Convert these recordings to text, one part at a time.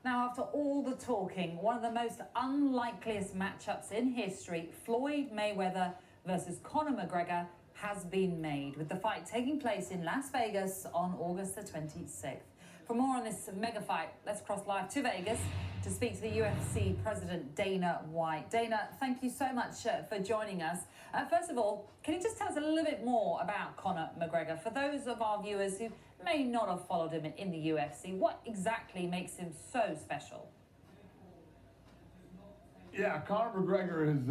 Now, after all the talking, one of the most unlikeliest matchups in history, Floyd Mayweather versus Conor McGregor, has been made, with the fight taking place in Las Vegas on August the 26th. For more on this mega fight, let's cross live to Vegas to speak to the UFC president, Dana White. Dana, thank you so much for joining us. First of all, can you just tell us a little bit more about Conor McGregor? For those of our viewers who may not have followed him in the UFC, what exactly makes him so special? Yeah, Conor McGregor is,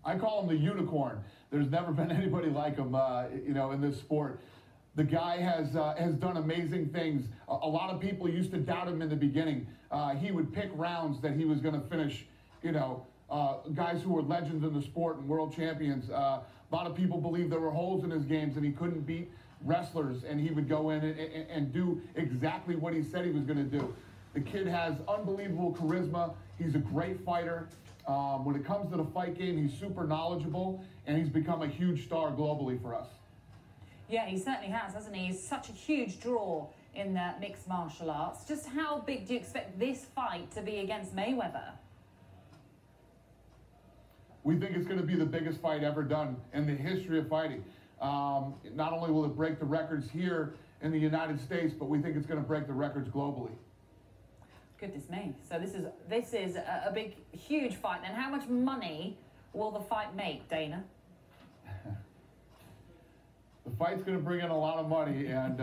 I call him the unicorn. There's never been anybody like him, in this sport. The guy has done amazing things. A lot of people used to doubt him in the beginning. He would pick rounds that he was going to finish, guys who were legends in the sport and world champions. A lot of people believed there were holes in his games and he couldn't beat wrestlers, and he would go in and do exactly what he said he was going to do. The kid has unbelievable charisma. He's a great fighter. When it comes to the fight game, he's super knowledgeable, and he's become a huge star globally for us. Yeah, he certainly has, hasn't he? He's such a huge draw in mixed martial arts. Just how big do you expect this fight to be against Mayweather? We think it's going to be the biggest fight ever done in the history of fighting. Not only will it break the records here in the United States, but we think it's going to break the records globally. Goodness me. So this is a big, huge fight. Then how much money will the fight make, Dana? The fight's going to bring in a lot of money, and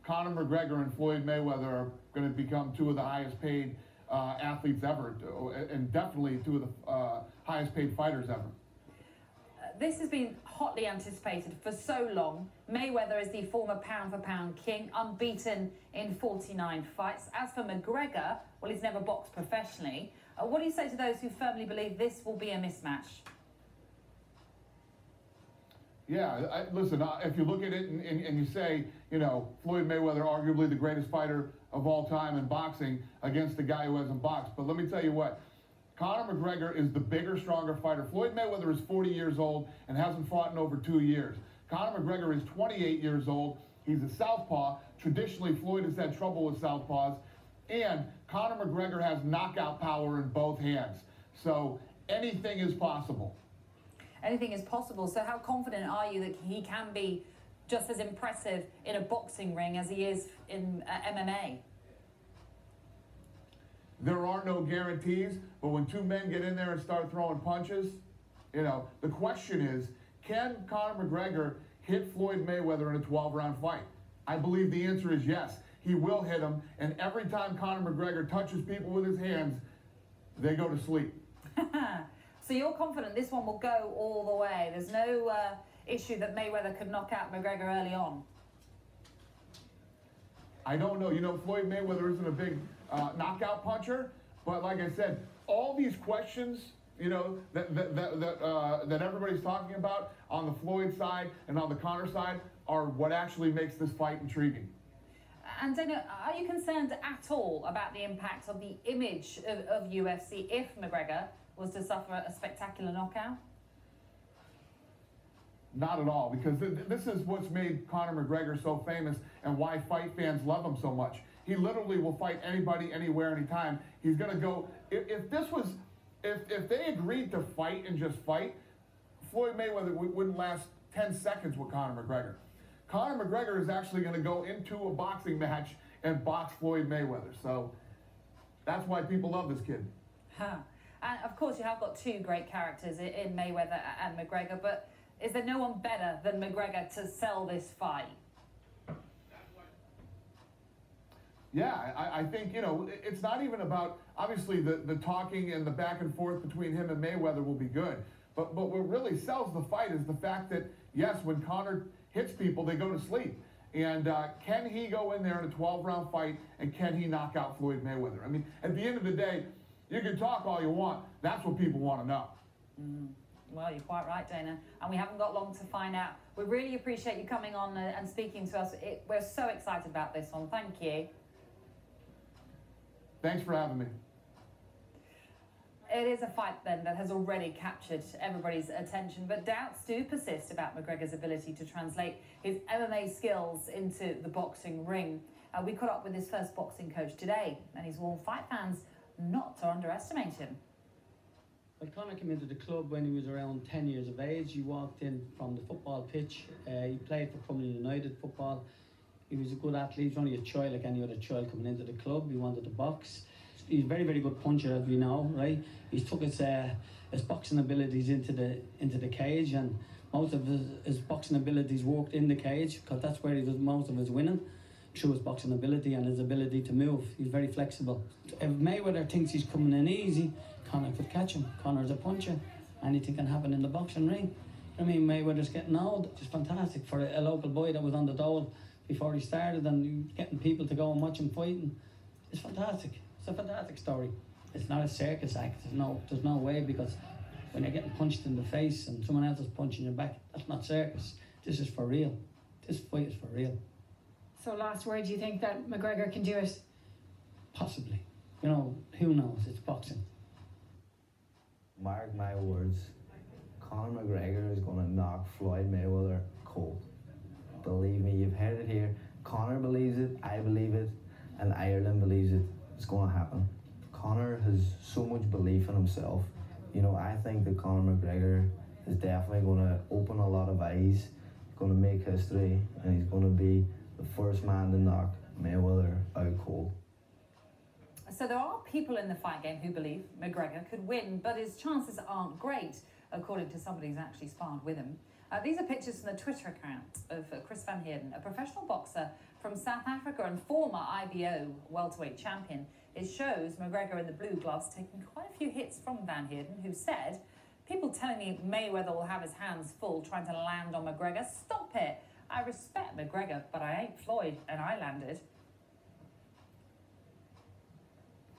Conor McGregor and Floyd Mayweather are going to become two of the highest paid athletes ever, and definitely two of the highest paid fighters ever. This has been hotly anticipated for so long. Mayweather is the former pound-for-pound king, unbeaten in 49 fights. As for McGregor, well, he's never boxed professionally. What do you say to those who firmly believe this will be a mismatch? Yeah, listen, if you look at it and you say, Floyd Mayweather, arguably the greatest fighter of all time in boxing, against the guy who hasn't boxed. But let me tell you what, Conor McGregor is the bigger, stronger fighter. Floyd Mayweather is 40 years old and hasn't fought in over 2 years. Conor McGregor is 28 years old. He's a southpaw. Traditionally, Floyd has had trouble with southpaws. And Conor McGregor has knockout power in both hands. So anything is possible. Anything is possible. So how confident are you that he can be just as impressive in a boxing ring as he is in MMA? There are no guarantees, but when two men get in there and start throwing punches, the question is, can Conor McGregor hit Floyd Mayweather in a 12-round fight? I believe the answer is yes. He will hit him, and every time Conor McGregor touches people with his hands, they go to sleep. So you're confident this one will go all the way? There's no issue that Mayweather could knock out McGregor early on? I don't know. Floyd Mayweather isn't a big knockout puncher, but like I said, all these questions, that everybody's talking about on the Floyd side and on the Conor side are what actually makes this fight intriguing. And Dana, are you concerned at all about the impact of the image of UFC if McGregor was to suffer a spectacular knockout? Not at all, because this is what's made Conor McGregor so famous and why fight fans love him so much. He literally will fight anybody, anywhere, anytime. He's going to go. If they agreed to fight and just fight, Floyd Mayweather wouldn't last 10 seconds with Conor McGregor. Conor McGregor is actually going to go into a boxing match and box Floyd Mayweather. So that's why people love this kid. Huh. And of course, you have got two great characters in Mayweather and McGregor, but is there no one better than McGregor to sell this fight? Yeah, I think, it's not even about, obviously, the talking and the back and forth between him and Mayweather will be good. But what really sells the fight is the fact that, yes, when Conor hits people, they go to sleep. And can he go in there in a 12-round fight, and can he knock out Floyd Mayweather? I mean, at the end of the day, you can talk all you want. That's what people want to know. Well, you're quite right, Dana. And we haven't got long to find out. We really appreciate you coming on and speaking to us. We're so excited about this one. Thank you. Thanks for having me. It is a fight then that has already captured everybody's attention, but doubts do persist about McGregor's ability to translate his MMA skills into the boxing ring. We caught up with his first boxing coach today, and he's warned fight fans not to underestimate him. Well, Conor came into the club when he was around 10 years of age. He walked in from the football pitch. He played for Crumlin United football. He was a good athlete. He was only a child like any other child coming into the club. He wanted to box. He's a very, very good puncher, as we know, right? He took his boxing abilities into the cage, and most of his boxing abilities worked in the cage, because that's where he does most of his winning, through his boxing ability and his ability to move. He's very flexible. If Mayweather thinks he's coming in easy, Conor could catch him. Conor's a puncher. Anything can happen in the boxing ring. I mean, Mayweather's getting old. It's fantastic for a local boy that was on the dole before he started, and getting people to go and watch him fighting. It's fantastic. It's a fantastic story. It's not a circus act. There's no way, because when you're getting punched in the face and someone else is punching your back, that's not circus. This is for real. This fight is for real. So last word, do you think that McGregor can do it? Possibly. You know, who knows? It's boxing. Mark my words, Conor McGregor is going to knock Floyd Mayweather cold. Believe me, you've heard it here. Conor believes it, I believe it, and Ireland believes it. It's going to happen. Conor has so much belief in himself. You know, I think that Conor McGregor is definitely going to open a lot of eyes. He's going to make history, and he's going to be the first man to knock Mayweather out cold. So there are people in the fight game who believe McGregor could win, but his chances aren't great, according to somebody who's actually sparred with him. These are pictures from the Twitter account of Chris Van Heerden, a professional boxer from South Africa and former IBO welterweight champion. It shows McGregor in the blue gloves taking quite a few hits from Van Heerden, who said, "People telling me Mayweather will have his hands full trying to land on McGregor. Stop it. I respect McGregor, but I ain't Floyd, and I landed."